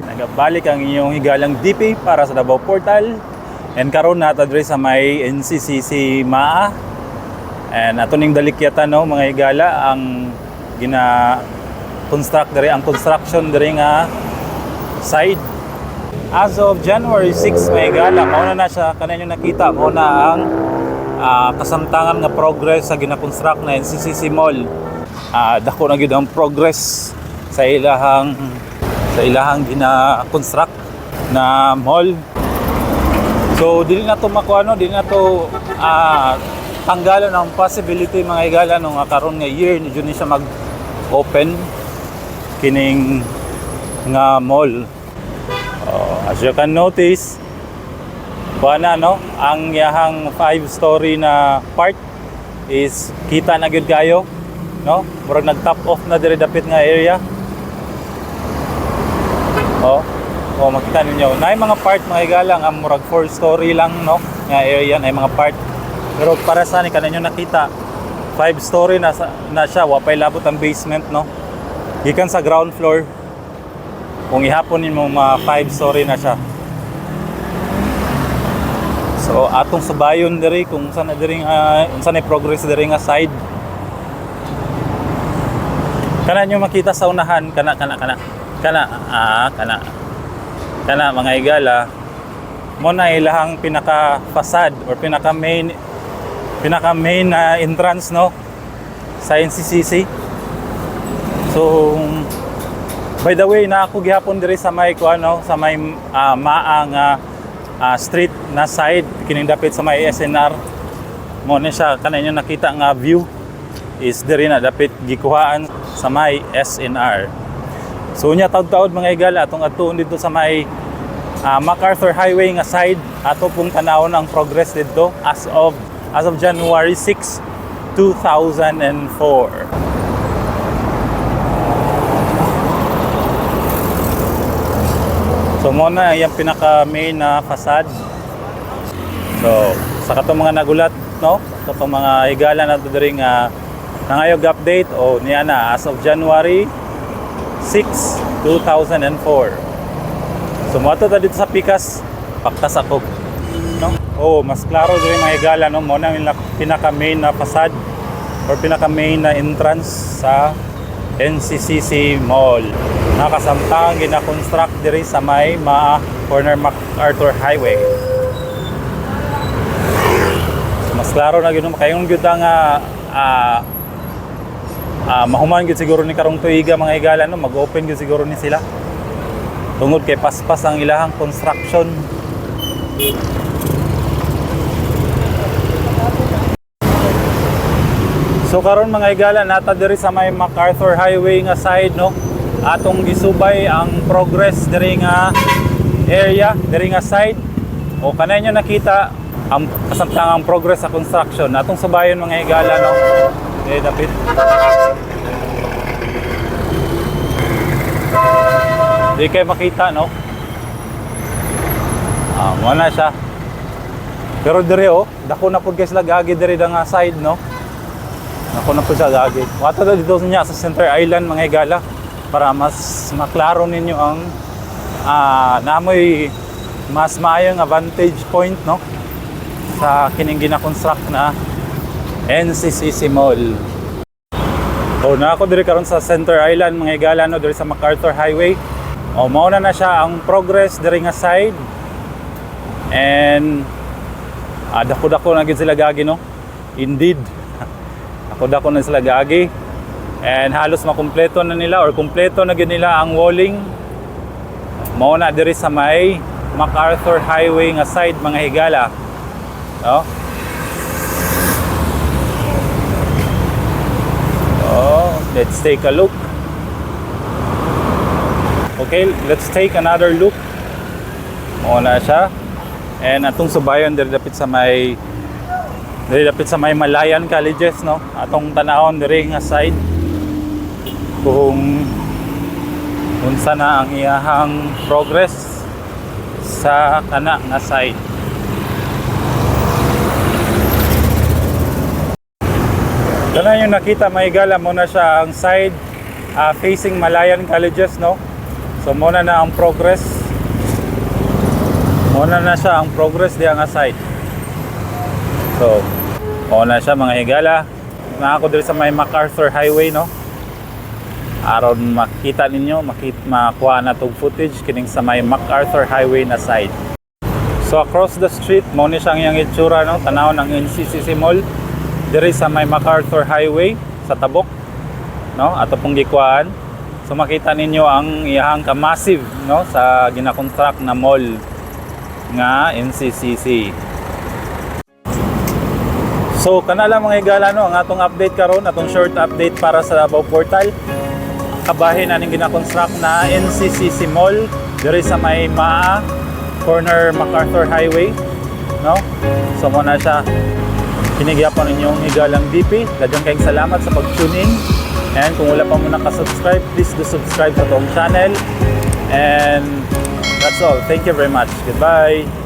Nagabalik ang inyong higalang DP para sa Davao Portal. And karon na diri sa may NCCC MAA. And ato ning dalikyatan no mga higala ang construction diri nga side. As of January 6 mga higala, mauna na siya kanang nakita mo na ang kasamtangan nga progress sa gina-construct na NCCC Mall. Dako na gyud ang progress sa ilahang gina-construct na mall. So dili na to dili na to tanggalan ang possibility mga higala nung karon nga year ni jud siya mag-open kining nga mall. As you can notice, ang yahang 5-story na part is kita na gyud kayo, no? Murag nag-top off na diri dapit nga area. Makita ninyo. Naay mga part mga higala ang murag 4-story lang, no? Nga area na mga part. Pero para sa ni kanyo nakita, 5-story na siya, wa pay labot ang basement, no? Gikan sa ground floor. Kung ihapon nimo mga 5-story na siya. So atong subayon diri kung saan na diri unsa na progress diri nga side. Kana nyo makita sa unahan kana mga higala mo na ilahang pinaka facade or pinaka main na entrance, no, sa NCCC. So by the way, na ako gihapon diri sa may sa may maang street na side kining dapit sa may SNR. Mo na siya kanang nakita nga view is diri na dapit gikuhaan sa may SNR. So nya taud-taud mga higala atong atuon dito sa may MacArthur Highway nga side ato pong tanawon ang progress dito as of January 6, 2004. So muna yung pinaka main na facade. So sa katong mga nagulat, no, katong mga higala na diri nga nangayog update niya na as of January 6, 2004. So moto ta dito sa Pikas, paktas ako, no? Mas klaro diri mga higala, no, mo na pinaka main na facade or pinaka main na entrance sa NCCC Mall. Nakasamtang gina-construct diri sa may corner MacArthur Highway. So, mas klaro na gyud kayong gyud nga mahuman gyud siguro ni karong tuiga mga higala, no, mag-open gyud siguro ni sila. Tungod kay paspas ang ilahang construction. So karon mga higala nata diri sa may MacArthur Highway nga side, no. Atong gisubay ang progress diri nga area, diri nga side. Kanay nyo nakita ang kasamtangang progress sa construction. Atong subayon mga higala, no. Dapat di kayo makita, no. Muna siya. Pero diri dako na pud guys lagagi diri nga side, no. Dako na pud siya lagi. Wato dito niya sa Center Island mga higala para mas maklaro ninyo ang namoy mas maayong vantage point, no, sa kining gina-construct na NCCC Mall. Na ako diri karon sa Center Island mga higala, no, diri sa MacArthur Highway. Mauna na siya ang progress diri nga side. And dako-dako na gid sila gagi, no. Indeed. Dako-dako na sila gagi. And halos makumpleto na nila or kumpleto na gid nila ang walling. Mauna diri sa may MacArthur Highway nga side mga higala. No? Let's take a look. Okay, let's take another look. Mauna siya. And atong subayon diri dapit sa may Malayan Colleges, no. Atong tanahon diri nga side kung unsa na ang iyahang progress sa kana nga side. Kana yung nakita, may higala mo na siya ang side facing Malayan Colleges, no? So muna na ang progress. Muna na siya ang progress diya nga side. So, muna siya mga higala. Na ako dito sa may MacArthur Highway, no? Aron makita ninyo, makuha na tong footage kining sa may MacArthur Highway na side. So across the street, mo ni siyang iyang itsura, no? Tanaw ng NCCC Mall diri sa may MacArthur Highway sa Tabok, no? Ato pong gikuhaan. So makita ninyo ang iyang ka-massive, no? Sa gina-construct na mall nga NCCC. So kanala mga higala, no, ang atong update karon, atong short update para sa Davao Portal. Kabahin na ning gina-construct na NCCC Mall diri sa may Maa corner MacArthur Highway, no? So mo na siya. Kinigyapan ninyong higalang DP. Daghang kayong salamat sa pag-tune in. And kung wala pa mo nakasubscribe, please do subscribe sa tong channel. And that's all. Thank you very much. Goodbye.